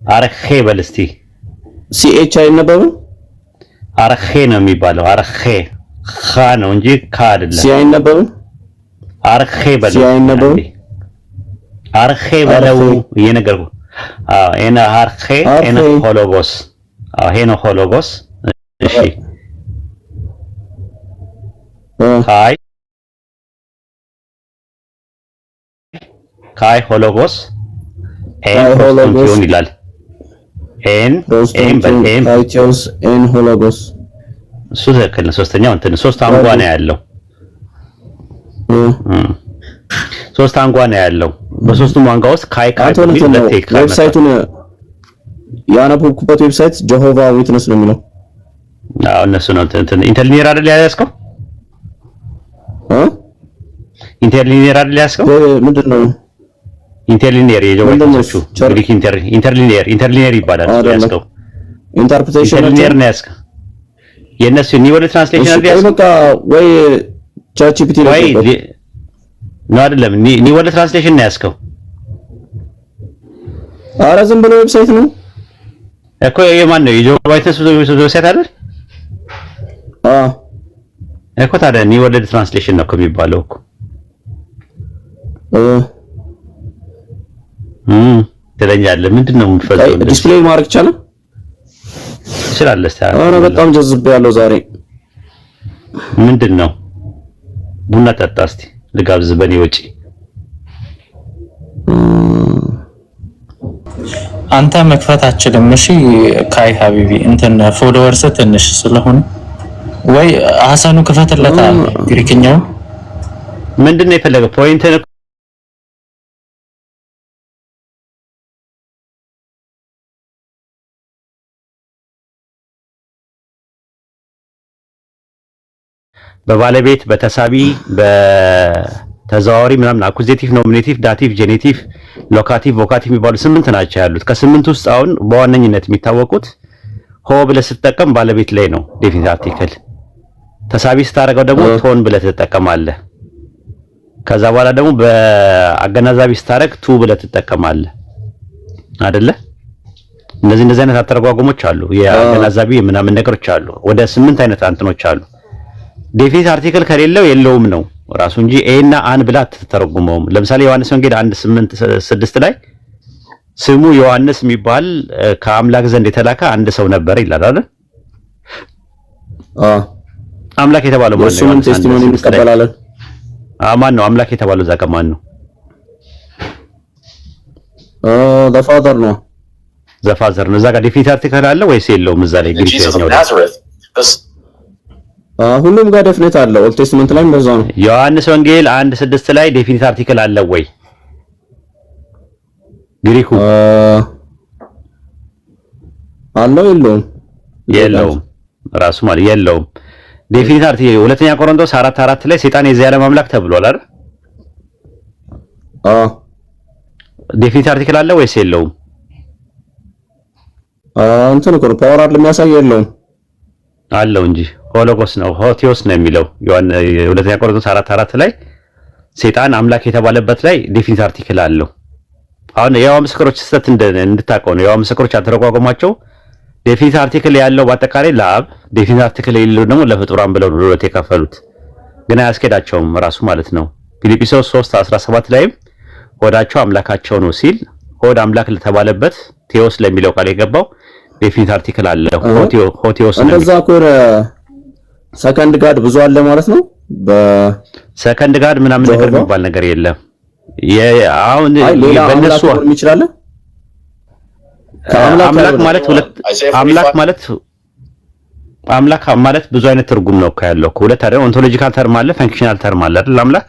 አረኼ በልስቲ ሲኤች አይነበብም አረኼ ነው የሚባለው አረኼ ኻ ነው እንጂ ካ አይደለም ሲ አይነበብም አረኼ በለው ሲ አይነበብም አረኼ በለው እየነገርኩ ኤና አረኼ ኤና ሆሎጎስ ሄኖ ሆሎጎስ እሺ ካይ ሆሎጎስ ኤን ሆሎጎስ ይላል ኤን በኤም ካይቲዮስ ኤን ሆሎጎስ እሱ ትክክል ነው። ሶስተኛው እንትን ሶስት አንጓ ነው ያለው ሶስት አንጓ ነው ያለው በሶስቱም አንጓ ውስጥ ካይ ዌብሳይቱን ያነበብኩበት ዌብሳይት ጀሆቫ ዊትነስ ነው የሚለው እነሱ ነው እንትን ኢንተርሊኒየር አይደል ያስከው ኢንተርሊኒየር አይደል ያስከው ምንድነው ኢንተርሊኒየር የጀወይቶቹ ግሪክ ኢንተርሊኒየር ይባላል ያስከው ኢንተርፕሬቴሽን ኢንተርሊኒየር ነው ያስከው የነሱ ኒወል ትራንስሌሽን አይደል ያስከው በቃ ወይ ቻትጂፒቲ ነው አይደለም ኒወል ትራንስሌሽን ነው ያስከው ኧረ ዝም ብሎ ዌብሳይት ነው እኮ የማን ነው የጀወይቶቹ ዌብሳይት አይደል እኮ ታዲያ ኒወል ትራንስሌሽን ነው የሚባለው እኮ ትለኛለህ ምንድነው የምትፈልገው ዲስፕሌይ ማድረግ ይቻላል ኧረ በጣም ጀዝቤያለሁ ዛሬ ምንድነው ቡና ጠጣ እስቲ ልጋብዝ በኔ ወጪ አንተ መክፈት አትችልም እሺ ካይ ሀቢቢ እንትን ፎሎወርስ ትንሽ ስለሆነ ወይ ሐሰኑ ክፈትለታል ግሪክኛው ምንድነው የፈለገው ፖይንት በባለቤት በተሳቢ በተዛዋሪ ምናምን አኩዜቲቭ ኖሚኔቲቭ ዳቲቭ ጄኔቲቭ ሎካቲቭ ቮካቲቭ የሚባሉ 8 ናቸው ያሉት ከ8 ውስጥ አሁን በዋነኝነት የሚታወቁት ሆ ብለህ ስትጠቀም ባለቤት ላይ ነው ዴፊኒት አርቲክል ተሳቢ ስታረጋው ደግሞ ቶን ብለህ ትጠቀማለህ ከዛ በኋላ ደግሞ በአገናዛቢ ስታረግ ቱ ብለህ ትጠቀማለህ አይደለ እንደዚህ አይነት አተረጓጎሞች አሉ የአገናዛቢ ምናምን ነገሮች አሉ ወደ 8 አይነት አንትኖች አሉ ዴፊኒት አርቲክል ከሌለው የለውም ነው ራሱ እንጂ ኤ እና አን ብላ አትተረጉመውም ለምሳሌ ዮሐንስ ወንጌል 1:8-6 ላይ ስሙ ዮሐንስ የሚባል ከአምላክ ዘንድ የተላከ አንድ ሰው ነበር ይላል አይደል አምላክ የተባለው ማን ነው እሱን ቴስቲሞኒ እንቀበላለን ማን ነው አምላክ የተባለው ዛጋ ማን ነው ዘፋዘር ነው ዘፋዘር ነው ዛጋ ዴፊኒት አርቲክል አለ ወይስ የለውም እዛ ላይ ግሪክኛው ሁሉም ጋር ዴፊኒት አለ ኦልድ ቴስትመንት ላይ እንደዛው ነው ዮሐንስ ወንጌል 1:6 ላይ ዴፊኒት አርቲክል አለ ወይ ግሪኩ አለው የለውም ራሱ ማለት የለውም ዴፊኒት አርቲክል ሁለተኛ ቆሮንቶስ 4:4 ላይ ሰይጣን የዚህ ዓለም አምላክ ተብሏል አይደል ዴፊኒት አርቲክል አለ ወይስ የለውም እንትን እኮ ፓወር አይደል የሚያሳየው የለውም አለው እንጂ ሆሎጎስ ነው ሆቲዮስ ነው የሚለው ሁለተኛ ቆሮንቶስ 4:4 ላይ ሰይጣን አምላክ የተባለበት ላይ ዴፊኒት አርቲክል አለው አሁን የያው ምስክሮች ስተት እንድታቀው ነው የያው ምስክሮች አተረጓጓማቸው ዴፊኒት አርቲክል ያለው በአጠቃላይ ለአብ ዴፊኒት አርቲክል የሌለው ደግሞ ለፍጡራን ብለው ሁለት የከፈሉት ግን አያስኬዳቸውም ራሱ ማለት ነው ፊልጵስዩስ 3:17 ላይም ሆዳቸው አምላካቸው ነው ሲል ሆድ አምላክ ለተባለበት ቴዎስ ለሚለው ቃል የገባው ዴፊኒት አርቲክል አለ ሆቲዮስ ነው እንደዛ ኮረ ሰከንድ ጋድ ብዙ አለ ማለት ነው በሰከንድ ጋድ ምናምን ነገር የሚባል ነገር የለም አሁን በእነሱ ይችላል አምላክ ማለት ብዙ አይነት ትርጉም ነው ያለው ሁለት አይደል ኦንቶሎጂካል ተርም አለ ፈንክሽናል ተርም አለ አይደል አምላክ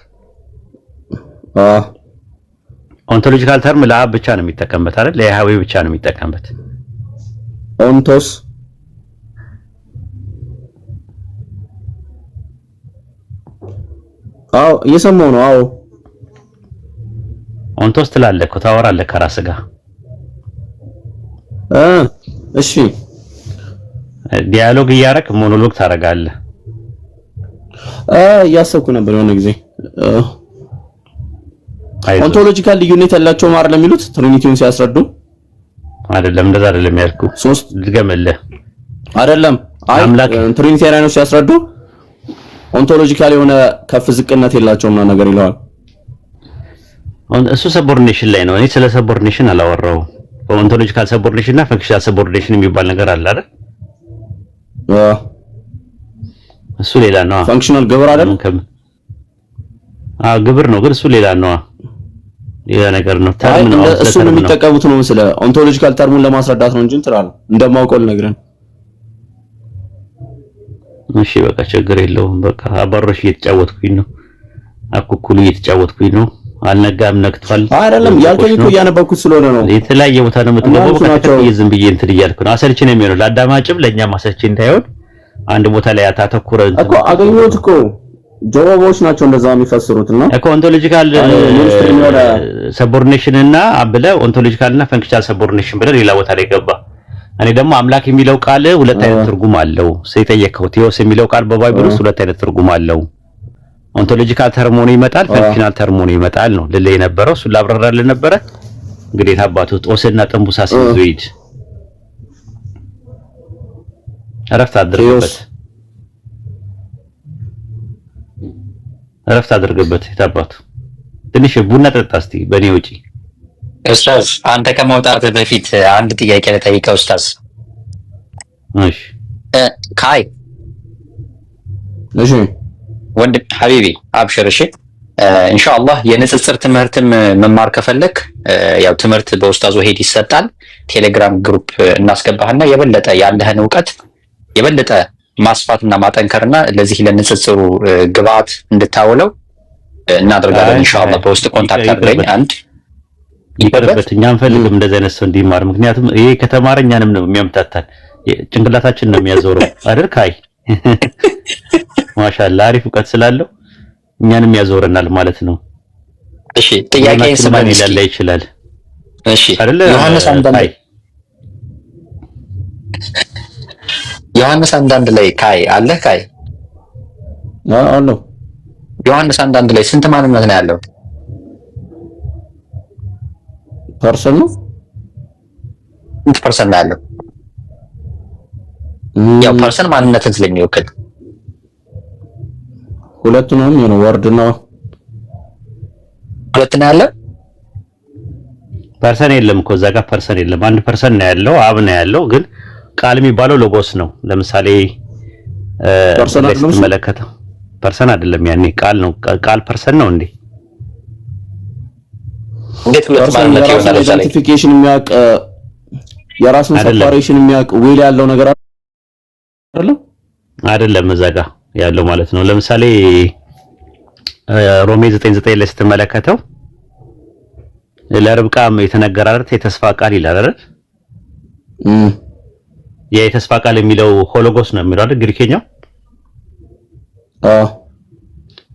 ኦንቶሎጂካል ተርም ለአብ ብቻ ነው የሚጠቀምበት አይደል ለያህዌ ብቻ ነው የሚጠቀምበት ኦንቶስ እየሰማሁ ነው ኦንቶስ ትላለህ እኮ ታወራለህ ከራስህ ጋር እሺ ዲያሎግ እያደረክ ሞኖሎግ ታደርጋለህ እያሰብኩ ነበር የሆነ ጊዜ ኦንቶሎጂካል ልዩነት ያላቸው ማር ለሚሉት ትሪኒቲውን ሲያስረዱ አይደለም እንደዛ አይደለም ያልኩ። ሶስት ልገመልህ አይደለም። አይ አምላክ ትሪኒቴሪያኖች ሲያስረዱ ኦንቶሎጂካል የሆነ ከፍ ዝቅነት የላቸውም ነው ነገር ይለዋል። እሱ ሰቦርዲኔሽን ላይ ነው። እኔ ስለ ሰቦርዲኔሽን አላወራሁም። ኦንቶሎጂካል ሰቦርዲኔሽን እና ፈንክሽናል ሰቦርዲኔሽን የሚባል ነገር አለ አይደል? እሱ ሌላ ነው። ፈንክሽናል ግብር አይደል? ግብር ነው ግን እሱ ሌላ ነው። ሌላ ነገር ነው። ተርም ነው። እሱ ነው የሚጠቀሙት ነው ስለ ኦንቶሎጂካል ተርሙን ለማስረዳት ነው እንጂ እንትራል እንደማውቀው ልነግርህ። እሺ በቃ ችግር የለውም። በቃ አባሮሽ እየተጫወትኩኝ ነው። አኩኩሉ እየተጫወትኩኝ ነው። አልነጋም ነክቷል። አይደለም ያልከኝ እኮ እያነበብኩት ስለሆነ ነው። የተለያየ ቦታ ነው የምትገባው። ከተከታየ ዝም ብዬ እንትን እያልኩ ነው። አሰልቺ ነው የሚሆነው ለአዳማጭም ለኛም አሰልቺ እንዳይሆን አንድ ቦታ ላይ አታተኩረን እኮ አገኘሁት እኮ ጆሮቦች ናቸው እንደዛ የሚፈስሩትና እኮ ኦንቶሎጂካል ሰቦርዲኔሽን እና አብለ ኦንቶሎጂካል እና ፈንክሽናል ሰቦርዲኔሽን ብለ ሌላ ቦታ ላይ ገባ። እኔ ደግሞ አምላክ የሚለው ቃል ሁለት አይነት ትርጉም አለው። ሰይጠየከው ቴዎስ የሚለው ቃል በባይብል ውስጥ ሁለት አይነት ትርጉም አለው። ኦንቶሎጂካል ተርም ሆኖ ይመጣል፣ ፈንክሽናል ተርም ሆኖ ይመጣል ነው ልለ የነበረው። እሱ ላብራራልን ነበረ። እንግዲህ ታባቱ ጦስና ጥንቡሳ ሲይዙ እረፍት አድርግበት፣ እረፍት አድርግበት። ታባቱ ትንሽ ቡና ጠጣ እስቲ በኔ ውጪ። ኡስታዝ አንተ ከመውጣት በፊት አንድ ጥያቄ ልጠይቀህ ኡስታዝ። እሺ ካይ እሺ ወንድ ሐቢቢ አብሽር። እሺ ኢንሻአላህ የንጽጽር ትምህርትም መማር ከፈለክ ያው ትምህርት በኡስታዙ ሄድ ይሰጣል። ቴሌግራም ግሩፕ እናስገባህና የበለጠ ያለህን ዕውቀት የበለጠ ማስፋትና ማጠንከርና ለዚህ ለንጽጽሩ ግብአት እንድታውለው እናደርጋለን ኢንሻአላህ። በውስጥ ኮንታክት አድርገኝ። አንድ ይቀርበት እኛ አንፈልግም እንደዚህ አይነት ሰው እንዲማር። ምክንያቱም ይሄ ከተማረ እኛንም ነው የሚያምታታን፣ ጭንቅላታችን ነው የሚያዞረው አይደል? ካይ ማሻአላህ አሪፍ ዕውቀት ስላለው እኛንም ያዞረናል ማለት ነው። እሺ ጥያቄን ስማኝ ይላል ይችላል። እሺ አይደለ? ዮሐንስ አንዳንድ ላይ ካይ አለ ካይ አለው። ዮሐንስ አንዳንድ ላይ ስንት ማንነት ነው ያለው? ፐርሰን ነው። ስንት ፐርሰን ነው ያለው? ያው ፐርሰን ማንነትን ስለሚወክል ሁለት ነው የሚሆነው። ወርድ ነው ሁለት ነው ያለው። ፐርሰን የለም እኮ እዛ ጋር ፐርሰን የለም። አንድ ፐርሰን ነው ያለው፣ አብ ነው ያለው። ግን ቃል የሚባለው ሎጎስ ነው። ለምሳሌ ፐርሰን ስትመለከተው ፐርሰን አይደለም፣ ያኔ ቃል ነው። ቃል ፐርሰን ነው እንዴ? እንዴት ሁለት ማንነት ይሆናል? አይደንቲፊኬሽን የሚያውቅ የራስን ሴፓሬሽን የሚያውቅ ዊል ያለው ነገር አይደለም አይደለም እዛ ጋር ያለው ማለት ነው። ለምሳሌ ሮሜ 9:9 ላይ ስትመለከተው ለርብቃም የተነገራት የተስፋ ቃል ይላል አይደል? የተስፋ ቃል የሚለው ሆሎጎስ ነው የሚለው አይደል? ግሪከኛው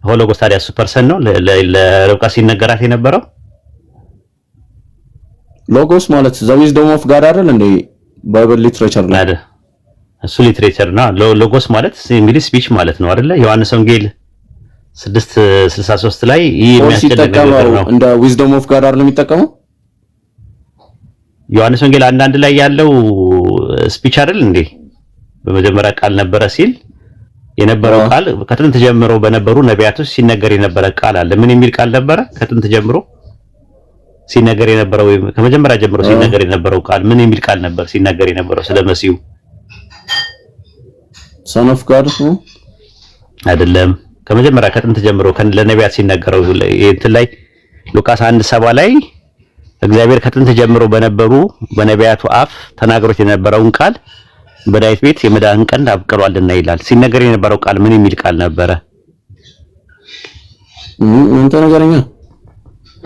ሆሎጎስ ታዲያ እሱ ፐርሰን ነው ለርብቃ ሲነገራት የነበረው። ሎጎስ ማለት ዘ ዊዝደም ኦፍ ጋድ አይደል እንዴ? ባይብል ሊትሬቸር ነው አይደል? እሱ ሊትሬቸር ነው። ሎጎስ ማለት እንግዲህ ስፒች ማለት ነው አይደለ? ዮሐንስ ወንጌል 6:63 ላይ ይሄ የሚያስደንቅ ነገር ነው። እንደ ዊዝደም ኦፍ ጋድ አይደል የሚጠቀመው? ዮሐንስ ወንጌል አንዳንድ ላይ ያለው ስፒች አይደል እንዴ? በመጀመሪያ ቃል ነበረ ሲል የነበረው ቃል ከጥንት ጀምሮ በነበሩ ነቢያቶች ሲነገር የነበረ ቃል አለ። ምን የሚል ቃል ነበረ? ከጥንት ጀምሮ ሲነገር የነበረው ከመጀመሪያ ጀምሮ ሲነገር የነበረው ቃል ምን የሚል ቃል ነበር ሲነገር የነበረው? ስለ መሲሁ son of god ነው አይደለም። ከመጀመሪያ ከጥንት ጀምሮ ለነቢያት ሲነገረው እንትን ላይ ሉቃስ 1:7 ላይ እግዚአብሔር ከጥንት ጀምሮ በነበሩ በነቢያቱ አፍ ተናግሮት የነበረውን ቃል በዳዊት ቤት የመዳን ቀንድ አብቅሏልና ይላል። ሲነገር የነበረው ቃል ምን የሚል ቃል ነበረ? ምን ተነገረኛ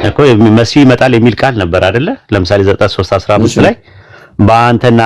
እኮ መሲሁ ይመጣል የሚል ቃል ነበር አይደለ? ለምሳሌ 9:3-15 ላይ በአንተና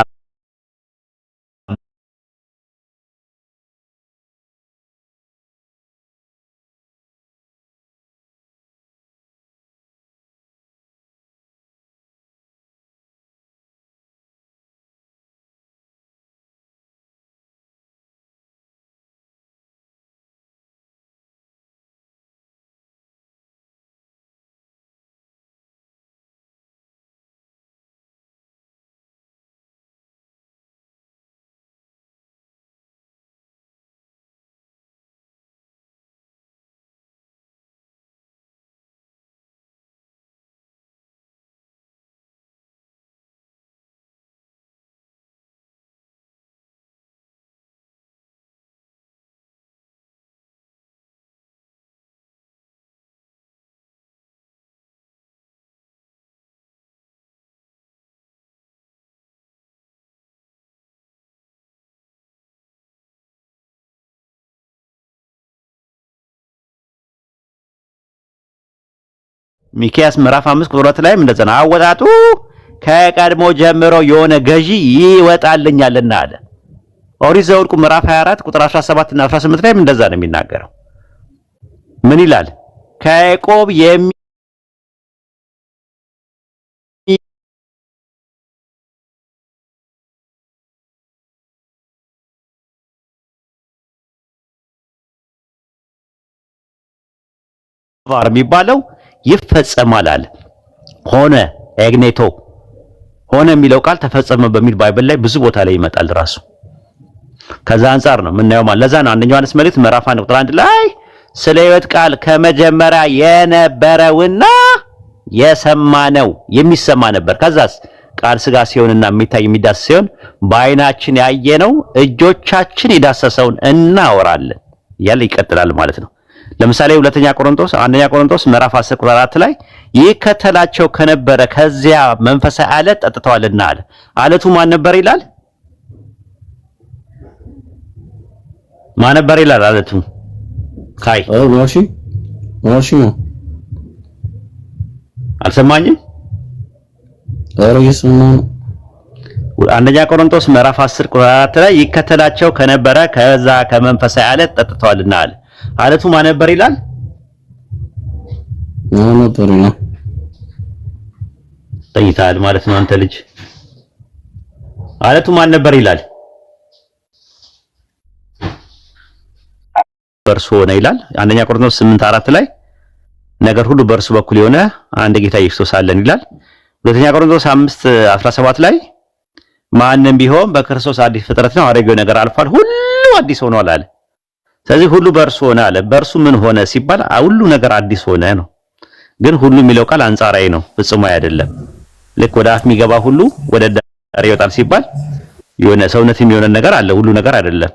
ሚክያስ ምዕራፍ 5 ቁጥር 2 ላይም እንደዛ ነው። አወጣጡ ከቀድሞ ጀምሮ የሆነ ገዢ ይወጣልኛልና አለ። ኦሪት ዘኍልቍ ምዕራፍ 24 ቁጥር 17 እና 18 ላይም እንደዛ ነው የሚናገረው። ምን ይላል? ከያዕቆብ የሚባለው ይፈጸማል አለ። ሆነ ኤግኔቶ ሆነ የሚለው ቃል ተፈጸመ በሚል ባይብል ላይ ብዙ ቦታ ላይ ይመጣል ራሱ። ከዛ አንፃር ነው የምናየው ማለት። ለዛ ነው አንደኛ ዮሐንስ መልእክት ምዕራፍ 1 ቁጥር 1 ላይ ስለ ሕይወት ቃል ከመጀመሪያ የነበረውና የሰማነው የሚሰማ ነበር። ከዛስ ቃል ሥጋ ሲሆንና የሚታይ የሚዳስስ ሲሆን በዓይናችን ያየነው እጆቻችን የዳሰሰውን እናወራለን እያለ ይቀጥላል ማለት ነው። ለምሳሌ አንደኛ ቆሮንቶስ ምዕራፍ 10 ቁጥር 4 ላይ ይከተላቸው ከነበረ ከዚያ መንፈሳዊ አለት ጠጥተዋልና አለ። አለቱ ማን ነበር ይላል? ማን ነበር ይላል አለቱ? ካይ ዋሺ አልሰማኝም። አንደኛ ቆሮንቶስ ምዕራፍ 10 ቁጥር 4 ላይ ይከተላቸው ከነበረ ከዛ ከመንፈሳዊ አለት ጠጥተዋልና አለ። አለቱ ማን ነበር ይላል? ነበር ነው ጠይታል ማለት ነው አንተ ልጅ። አለቱ ማን ነበር ይላል? በእርሱ ሆነ ይላል። አንደኛ ቆሮንቶስ 8:4 ላይ ነገር ሁሉ በእርሱ በኩል የሆነ አንድ ጌታ ኢየሱስ አለን ይላል። ሁለተኛ ቆሮንቶስ 5:17 ላይ ማንም ቢሆን በክርስቶስ አዲስ ፍጥረት ነው፣ አሮጌው ነገር አልፏል፣ ሁሉ አዲስ ሆኗል አለ። ስለዚህ ሁሉ በእርሱ ሆነ አለ። በእርሱ ምን ሆነ ሲባል ሁሉ ነገር አዲስ ሆነ ነው። ግን ሁሉ የሚለው ቃል አንጻራዊ ነው፣ ፍጹማዊ አይደለም። ልክ ወደ አፍ የሚገባ ሁሉ ወደ ዳር ይወጣል ሲባል የሆነ ሰውነትም የሆነ ነገር አለ፣ ሁሉ ነገር አይደለም።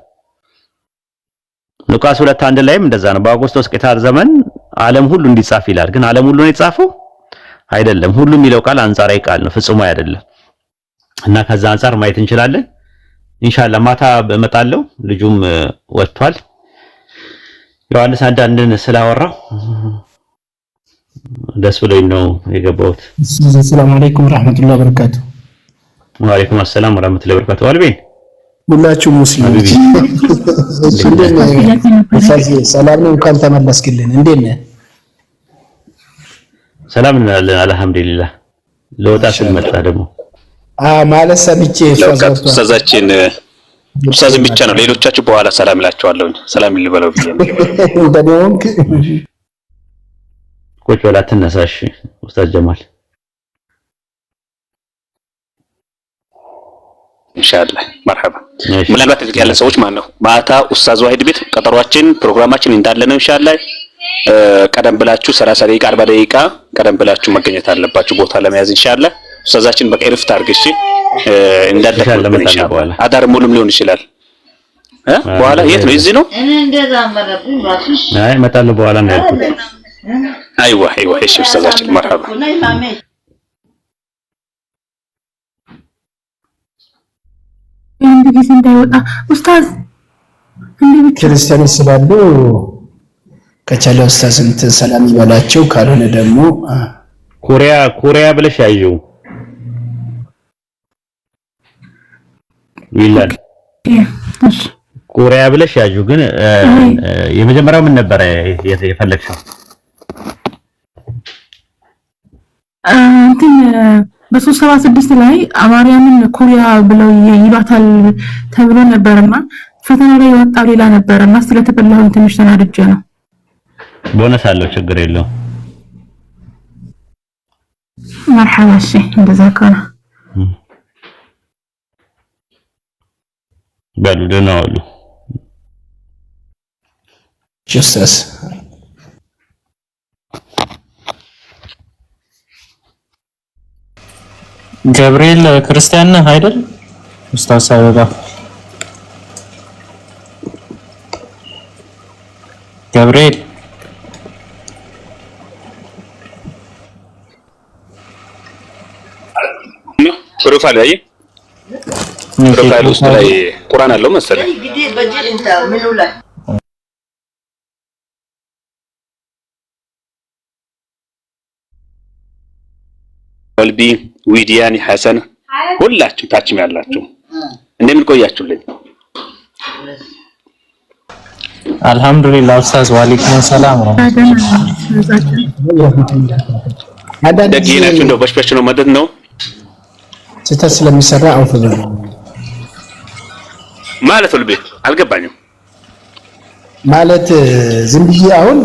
ሉቃስ 2:1 ላይም እንደዛ ነው። በአውግስጦስ ቄሳር ዘመን ዓለም ሁሉ እንዲጻፍ ይላል። ግን ዓለም ሁሉ ነው የተጻፈው አይደለም። ሁሉ የሚለው ቃል አንጻራዊ ቃል ነው፣ ፍጹማዊ አይደለም። እና ከዛ አንጻር ማየት እንችላለን። ኢንሻአላህ ማታ እመጣለሁ። ልጁም ወጥቷል። ዮሐንስ አንዳንድን ስላወራው ደስ ብሎኝ ነው የገባሁት። ሰላም አለይኩም ወራህመቱላሂ ወበረካቱ። ወአለይኩም ሰላም ወራህመቱላሂ ወበረካቱ። አልቤን ሁላችሁም ሙስሊሞች ሰላም ነው። እንኳን ተመለስክልን። እንዴት ነህ? ሰላም እንላለን አልহামዱሊላህ። ለወጣ ስንመጣ ደግሞ ማለት ሰምቼ ኡስታዛችን ኡስታዝን ብቻ ነው። ሌሎቻችሁ በኋላ ሰላም እላችኋለሁ። ሰላም ልበለው ብዬ ነው። እንደኔውንክ ቁጭ ብላ ትነሳሽ ኡስታዝ ጀማል ኢንሻአላህ መርሐባ። ምናልባት እዚህ ያለ ሰዎች ማን ነው ማታ ኡስታዝ ዋሂድ ቤት ቀጠሯችን ፕሮግራማችን እንዳለ ነው። ኢንሻአላህ ቀደም ብላችሁ 30 ደቂቃ 40 ደቂቃ ቀደም ብላችሁ መገኘት አለባችሁ ቦታ ለመያዝ ኢንሻአላህ። ኡስታዛችን በቃ ኢፍጣር አድርገሽ እንዳደረገ ኢንሻአላህ አዳር ሙሉም ሊሆን ይችላል። በኋላ የት ነው? እዚህ ነው። እንደዛ አመረብኝ ባክሽ። አይ እመጣለሁ በኋላ ነው ያልኩት። አይዋ እሺ ኡስታዛችን መርሐባ። እንግዲህ እንዳይወጣ ኡስታዝ እንዴት ክርስቲያኖች ስላሉ ከቻለ ኡስታዝ እንትን ሰላም ይበላቸው፣ ካልሆነ ደግሞ ኮሪያ ብለሽ ያየው ይላል። ኮሪያ ብለሽ ያየው ግን የመጀመሪያው ምን ነበር የፈለግሽው? እንትን በ376 ላይ አማርያምን ኮሪያ ብለው ይሏታል ተብሎ ነበርና ፈተና ላይ የወጣው ሌላ ነበርና ስለተበላሁ ትንሽ ተናድጄ ነው። ቦነስ አለው ችግር የለው። መርሐባ እሺ፣ እንደዛ ከሆነ በሉ ደህና ዋሉ። ጁስተስ ገብርኤል ክርስቲያን ነህ አይደል? ኡስታዝ ሳይወጣ ገብርኤል ፕሮፋይል ውስጥ ላይ ቁርአን አለው መሰለኝ። ወልቢ፣ ዊዲያኒ፣ ሐሰን ሁላችሁ ታችም ያላችሁ እንደምን ቆያችሁልኝ? አልহামዱሊላህ ኡስታዝ ወአለይኩም ሰላም ነው። ደግዬ ናችሁ? እንደው በሽበሽ ነው መደድ ነው ስህተት ስለሚሰራ አውፍ ነው ማለት ወልቢ አልገባኝም። ማለት ዝም ብዬ አሁን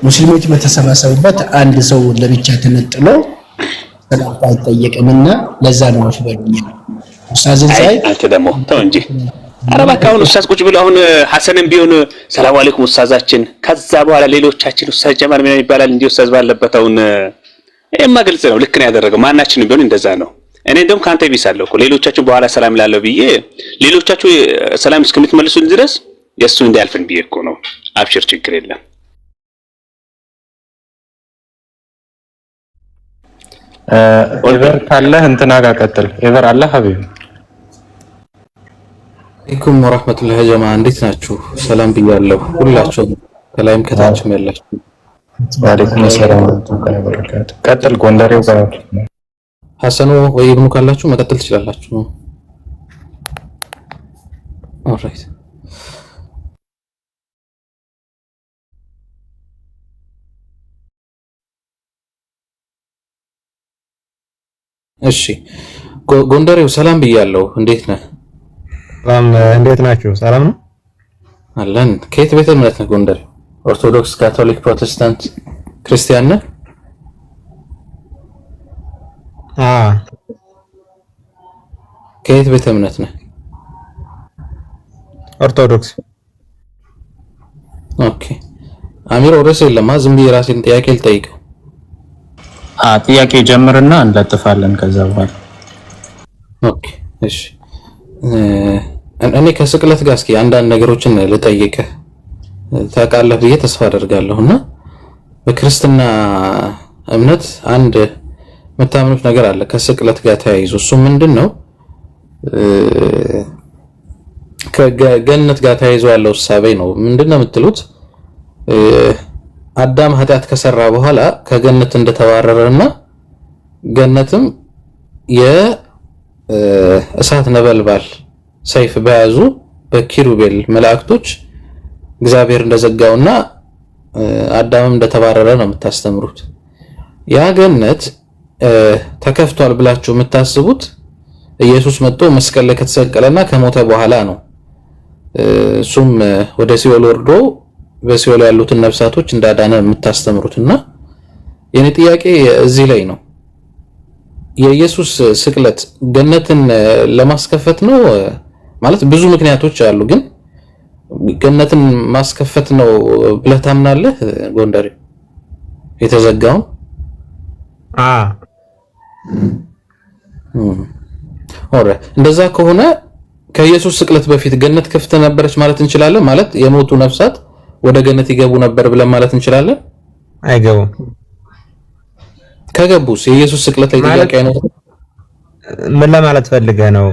ሙስሊሞች በተሰባሰቡበት አንድ ሰው ለብቻ ተነጥሎ ሰላምታ አይጠየቅምና ለዛ ነው አውፍ በሉኝ። ኡስታዝን ሳይ አንተ ደግሞ ተው እንጂ ኧረ እባክህ አሁን ኡስታዝ ቁጭ ብሎ አሁን ሐሰንም ቢሆን ሰላም አለይኩም ኡስታዛችን፣ ከዛ በኋላ ሌሎቻችን ኡስታዝ ጀማል ምን ይባላል እንዴ ኡስታዝ ባለበት አሁን እማ ግልጽ ነው። ልክ ነው ያደረገው። ማናችንም ቢሆን እንደዛ ነው። እኔ እንደውም ካንተ ቢሳለሁ እኮ ሌሎቻችሁ በኋላ ሰላም ላለው ብዬ ሌሎቻችሁ ሰላም እስከምትመልሱን ድረስ የሱ እንዲያልፍን ብዬ እኮ ነው። አብሽር ችግር የለም። ኤቨር ካለህ እንትና ጋር ቀጥል። ኤቨር አለ ሀቢብ አለይኩም ወራህመቱላሂ ጀማ እንዴት ናችሁ? ሰላም ብያለሁ ሁላችሁም ከላይም ከታችም ያላችሁ። ወአለይኩም ሰላም ወራህመቱላሂ ወበረካቱ። ቀጥል ጎንደሬው ጋር ሐሰኑ ወይ ኢብኑ ካላችሁ መቀጠል ትችላላችሁ። ኦልራይት እሺ ጎንደሬው ሰላም ብያለሁ እንዴት ነህ? ሰላም እንዴት ናችሁ? ሰላም ነው አለን። ከየት ቤተ እምነት ነህ ጎንደሬው? ኦርቶዶክስ፣ ካቶሊክ፣ ፕሮቴስታንት፣ ክርስቲያን ነህ? ከየት ቤተ እምነት ነህ? ኦርቶዶክስ። ኦኬ አሚር ወረሰ የለማ ዝም ብዬ ራሴን ጥያቄ ልጠይቀው። ጥያቄ ጀምርና እንለጥፋለን ከዛ በኋላ። ኦኬ እሺ እኔ ከስቅለት ጋር እስኪ አንዳንድ ነገሮችን ልጠይቅህ ታውቃለህ ብዬ ተስፋ አደርጋለሁና በክርስትና እምነት አንድ መታመኑት ነገር አለ ከስቅለት ጋር ተያይዞ እሱ ምንድነው? ከገነት ጋር ተያይዞ ያለው ሐሳቤ ነው። ምንድነው የምትሉት? አዳም ኃጢአት ከሰራ በኋላ ከገነት እንደተባረረና ገነትም የእሳት ነበልባል ሰይፍ በያዙ በኪሩቤል መላእክቶች እግዚአብሔር እንደዘጋውና አዳምም እንደተባረረ ነው የምታስተምሩት። ያ ገነት ተከፍቷል ብላችሁ የምታስቡት ኢየሱስ መጥቶ መስቀል ላይ ከተሰቀለና ከሞተ በኋላ ነው። እሱም ወደ ሲኦል ወርዶ በሲኦል ያሉትን ነፍሳቶች እንዳዳነ የምታስተምሩትና የኔ ጥያቄ እዚህ ላይ ነው። የኢየሱስ ስቅለት ገነትን ለማስከፈት ነው ማለት ብዙ ምክንያቶች አሉ፣ ግን ገነትን ማስከፈት ነው ብለህ ታምናለህ ጎንደሬ? የተዘጋውን ኦሬ እንደዛ ከሆነ ከኢየሱስ ስቅለት በፊት ገነት ክፍት ነበረች ማለት እንችላለን? ማለት የሞቱ ነፍሳት ወደ ገነት ይገቡ ነበር ብለን ማለት እንችላለን? አይገቡም። ከገቡስ የኢየሱስ ስቅለት ላይ ጥያቄ ነው። ምን ለማለት ፈልገህ ነው?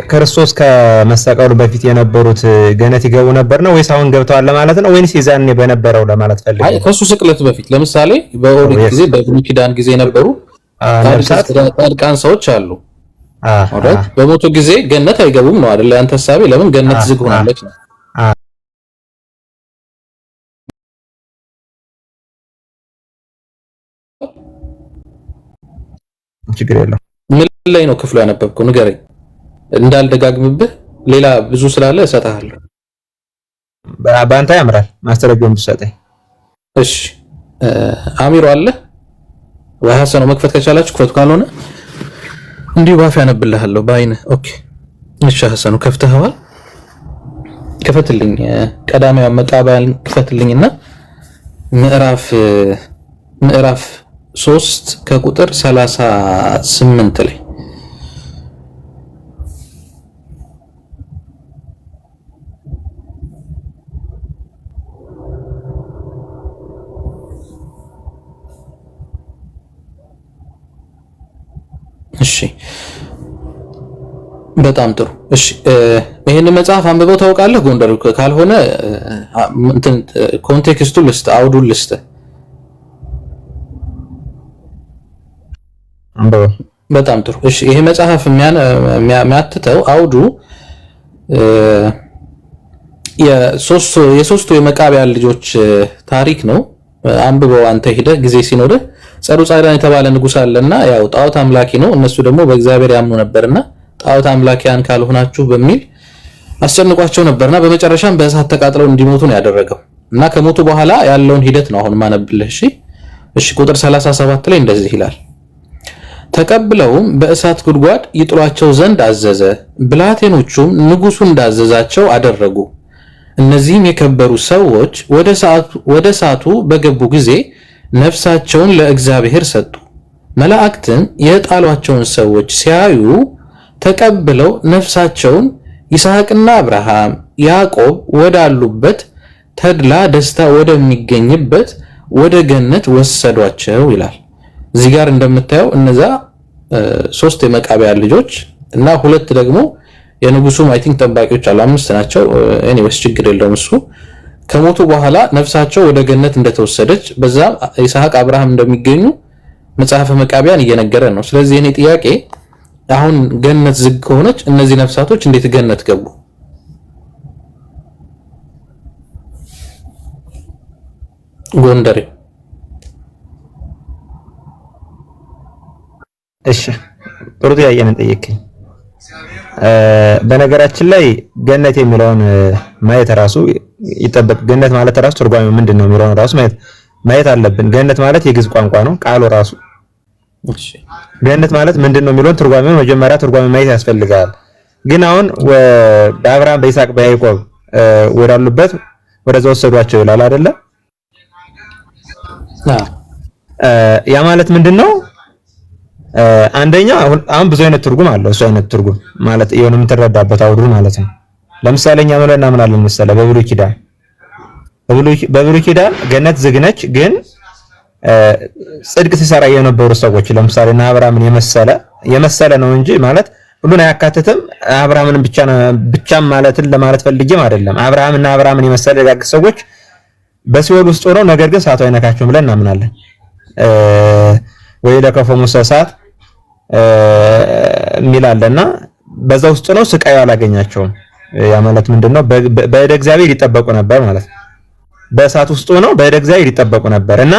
ክርስቶስ ከመሰቀሉ በፊት የነበሩት ገነት ይገቡ ነበር ነው ወይስ አሁን ገብተዋል ለማለት ነው? ወይስ የዛኔ በነበረው ለማለት ፈልገህ? አይ ከሱ ስቅለት በፊት ለምሳሌ በኦሪት ጊዜ በብሉይ ኪዳን ጊዜ የነበሩ ጻድቃን ሰዎች አሉ። ኦሬት በሞቱ ጊዜ ገነት አይገቡም ነው አይደል? አንተ ሐሳቤ ለምን ገነት ዝግ ሆናለች ነው? ችግር የለም። ምን ላይ ነው ክፍሉ ያነበብከው? ንገረኝ እንዳልደጋግምብህ። ሌላ ብዙ ስላለ እሰጥሃለሁ። በአንተ ያምራል ማስተረጃውን ብትሰጠኝ። እሺ አሚሮ አለ ወይ? ሐሰኑ መክፈት ከቻላችሁ ክፈቱ፣ ካልሆነ እንዲሁ ባፍ ያነብልሃለሁ በአይነ። ኦኬ እሺ ሐሰኑ ከፍተኸዋል? ክፈትልኝ። ቀዳማዊ መቃብያን ክፈትልኝና ምዕራፍ 3 ከቁጥር 38 ላይ እሺ በጣም ጥሩ። እሺ ይሄንን መጽሐፍ አንብበው ታውቃለህ ጎንደር? ካልሆነ እንትን ኮንቴክስቱ ልስጥ፣ አውዱን ልስጥ። በጣም ጥሩ። እሺ ይሄ መጽሐፍ የሚያትተው አውዱ የሶስቱ የመቃብያን ልጆች ታሪክ ነው። አንብበው አንተ ሄደ ጊዜ ሲኖርህ። ጸሩጻዳን የተባለ ንጉስ አለና ያው ጣዖት አምላኪ ነው። እነሱ ደግሞ በእግዚአብሔር ያምኑ ነበርና ጣዖት አምላኪያን ካልሆናችሁ በሚል አስጨንቋቸው ነበርና በመጨረሻም በእሳት ተቃጥለው እንዲሞቱ ነው ያደረገው። እና ከሞቱ በኋላ ያለውን ሂደት ነው አሁን ማነብልህ። እሺ ቁጥር 37 ላይ እንደዚህ ይላል። ተቀብለውም በእሳት ጉድጓድ ይጥሏቸው ዘንድ አዘዘ። ብላቴኖቹም ንጉሱ እንዳዘዛቸው አደረጉ። እነዚህም የከበሩ ሰዎች ወደ እሳቱ በገቡ ጊዜ ነፍሳቸውን ለእግዚአብሔር ሰጡ። መላእክትን የጣሏቸውን ሰዎች ሲያዩ ተቀብለው ነፍሳቸውን ይስሐቅና አብርሃም ያዕቆብ ወዳሉበት ተድላ ደስታ ወደሚገኝበት ወደ ገነት ወሰዷቸው ይላል። እዚህ ጋር እንደምታየው እነዛ 3 የመቃብያን ልጆች እና 2 ደግሞ የንጉሱም አይ ቲንክ ጠባቂዎች አሉ፣ 5 ናቸው። ኤኒዌይስ ችግር የለውም። እሱ ከሞቱ በኋላ ነፍሳቸው ወደ ገነት እንደተወሰደች በዛም ይስሐቅ አብርሃም እንደሚገኙ መጽሐፈ መቃብያን እየነገረን ነው። ስለዚህ እኔ ጥያቄ አሁን ገነት ዝግ ከሆነች እነዚህ ነፍሳቶች እንዴት ገነት ገቡ? ጎንደሬ እሺ ጥሩ ጥያቄ ነው ጠየቀኝ። በነገራችን ላይ ገነት የሚለውን ማየት ራሱ ይጠበቅ። ገነት ማለት ራሱ ትርጓሜው ምንድነው የሚለውን ራሱ ማየት አለብን። ገነት ማለት የግዕዝ ቋንቋ ነው ቃሉ ራሱ። እሺ ገነት ማለት ምንድነው የሚለውን ትርጓሜው መጀመሪያ ትርጓሜ ማየት ያስፈልጋል። ግን አሁን በአብርሃም በይስሐቅ በያዕቆብ ወዳሉበት ወደዛ ወሰዷቸው ይላል አይደለ? ያ ማለት ምንድነው? አንደኛ አሁን ብዙ አይነት ትርጉም አለው። እሱ አይነት ትርጉም ማለት የሆነ የምትረዳበት አውዱ ማለት ነው። ለምሳሌ እኛ ምን እናምናለን መሰለህ? በብሉይ ኪዳን ገነት ዝግ ነች፣ ግን ጽድቅ ሲሰራ የነበሩ ሰዎች ለምሳሌ እና አብርሃምን የመሰለ ነው እንጂ ማለት ሁሉን አያካትትም። አብርሃምን ብቻም ማለትን ለማለት ፈልጌም አይደለም። አብርሃምና አብርሃምን የመሰለ ደጋግ ሰዎች በሲኦል ውስጥ ሆነው ነገር ግን እሳቱ አይነካቸውም ብለን እናምናለን። ወይ ለከፈሙ እሳት ሚላለና በዛ ውስጥ ነው ስቃዩ አላገኛቸውም። ያ ማለት ምንድነው? በእደ እግዚአብሔር ይጠበቁ ነበር ማለት ነው። በእሳት ውስጥ ሆነው በእደ እግዚአብሔር ይጠበቁ ነበር እና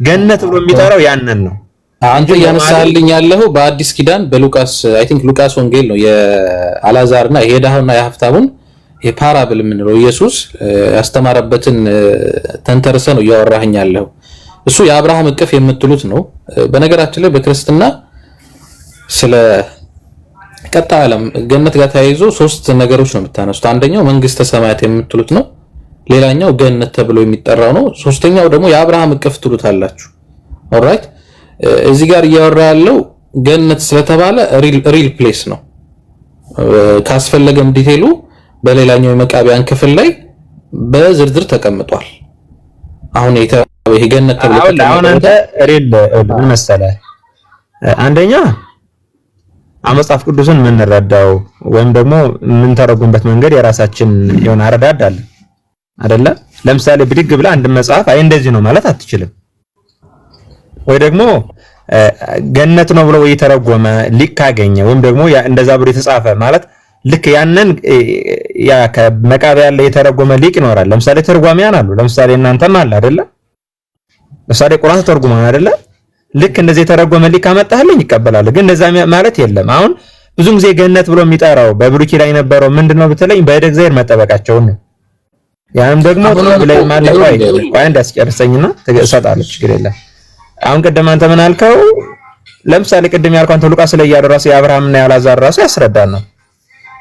ገነት ብሎ የሚጠራው ያንን ነው። አንተ ያነሳልኝ ያለው በአዲስ ኪዳን በሉቃስ አይ ቲንክ ሉቃስ ወንጌል ነው የአላዛርና የሄዳውና የሀፍታሙን የፓራብል የምንለው ኢየሱስ ያስተማረበትን ተንተርሰ ነው እያወራኸኝ ያለው። እሱ የአብርሃም እቅፍ የምትሉት ነው። በነገራችን ላይ በክርስትና ስለ ቀጣይ ዓለም ገነት ጋር ተያይዞ 3 ነገሮች ነው የምታነሱት። አንደኛው መንግስተ ሰማያት የምትሉት ነው። ሌላኛው ገነት ተብሎ የሚጠራው ነው። ሶስተኛው ደግሞ የአብርሃም እቅፍ ትሉታላችሁ። ኦልራይት እዚህ ጋር እያወራ ያለው ገነት ስለተባለ ሪል ፕሌስ ነው። ካስፈለገም ዲቴሉ በሌላኛው የመቃብያን ክፍል ላይ በዝርዝር ተቀምጧል። አሁን ይሄ ገነት ተብሎ አሁን አንተ ሪል ምን መሰለህ? አንደኛ መጽሐፍ ቅዱስን የምንረዳው ወይም ደግሞ የምንተረጉምበት መንገድ የራሳችን የሆነ አረዳድ አለ አይደለ? ለምሳሌ ብድግ ብላ አንድ መጽሐፍ አይ እንደዚህ ነው ማለት አትችልም። ወይ ደግሞ ገነት ነው ብሎ ወይ ተረጎመ ሊቅ ካገኘ ወይም ደግሞ እንደዛ ብሎ የተጻፈ ማለት ልክ ያንን ያ ከመቃብያ ላይ የተረጎመ ሊቅ ይኖራል። ለምሳሌ ተርጓሚያን አሉ። ለምሳሌ እናንተም አለ አይደለ? ለምሳሌ ቁርአን ተርጉማን አይደለ? ልክ እንደዚህ የተረጎመ ሊቅ ካመጣህልኝ ይቀበላል። ግን እንደዛ ማለት የለም። አሁን ብዙ ጊዜ ገነት ብሎ የሚጠራው በብሉይ ኪዳን የነበረው ምንድነው ብትለኝ በእደ እግዚአብሔር መጠበቃቸውን ነው። ያንም ደግሞ ብለይ ማለት ወይ እንዳስጨርሰኝና ተገሳጣለች ችግር የለም። አሁን ቅድም አንተ ምን አልከው? ለምሳሌ ቅድም ያልከው አንተ ሉቃስ ላይ ያደረሰ የአብርሃምና የአላዛር ራሱ ያስረዳል ነው።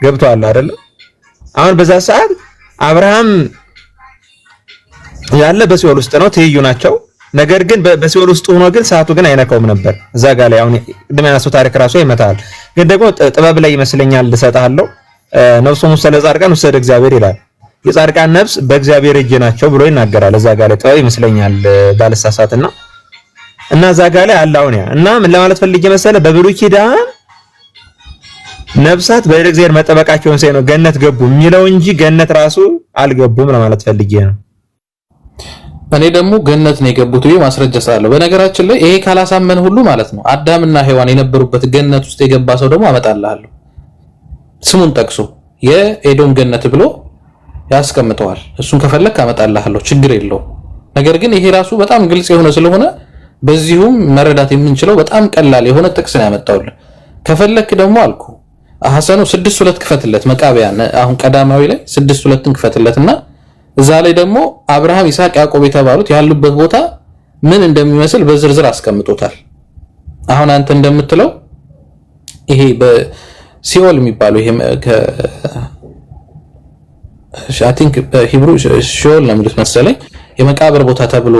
ገብቷል አይደል? አሁን በዛ ሰዓት አብርሃም ያለ በሲኦል ውስጥ ነው፣ ትይዩ ናቸው። ነገር ግን በሲኦል ውስጥ ሆኖ ግን ሰዓቱ ግን አይነካውም ነበር። እዛ ጋር ላይ አሁን ቅድም ያነሳው ታሪክ ራሱ ይመታል። ግን ደግሞ ጥበብ ላይ ይመስለኛል ልሰጣለሁ። ነፍሱም ስለ ጻድቃን ወሰደ እግዚአብሔር ይላል። የጻድቃን ነፍስ በእግዚአብሔር እጅ ናቸው ብሎ ይናገራል። እዛ ጋር ላይ ጥበብ ይመስለኛል ባልሳሳትና እና እዛ ጋር ላይ አላውኛ እና ምን ለማለት ፈልጌ መሰለ በብሉይ ኪዳን ነፍሳት በእደ እግዚአብሔር መጠበቃቸውን ሳይ ነው ገነት ገቡ የሚለው እንጂ ገነት ራሱ አልገቡም ለማለት ፈልጌ ነው። እኔ ደግሞ ገነት ነው የገቡት ብዬ ማስረጃ ስላለሁ በነገራችን ላይ ይሄ ካላሳመን ሁሉ ማለት ነው አዳምና ሔዋን የነበሩበት ገነት ውስጥ የገባ ሰው ደግሞ አመጣልሃለሁ ስሙን ጠቅሶ የኤዶም ገነት ብሎ ያስቀምጠዋል እሱን ከፈለክ አመጣልሃለሁ ችግር የለው ነገር ግን ይሄ ራሱ በጣም ግልጽ የሆነ ስለሆነ በዚሁም መረዳት የምንችለው በጣም ቀላል የሆነ ጥቅስ ነው ያመጣውልህ ከፈለክ ደግሞ አልኩ ሐሰኑ 6:2 ክፈትለት መቃቢያን አሁን ቀዳማዊ ላይ 6:2ን ክፈትለትና እዛ ላይ ደግሞ አብርሃም ይስሐቅ ያዕቆብ የተባሉት ያሉበት ቦታ ምን እንደሚመስል በዝርዝር አስቀምጦታል አሁን አንተ እንደምትለው ይሄ በሲኦል የሚባለው ይሄ I think በሂብሩ ሲኦል ነው የሚሉት መሰለኝ የመቃብር ቦታ ተብሎ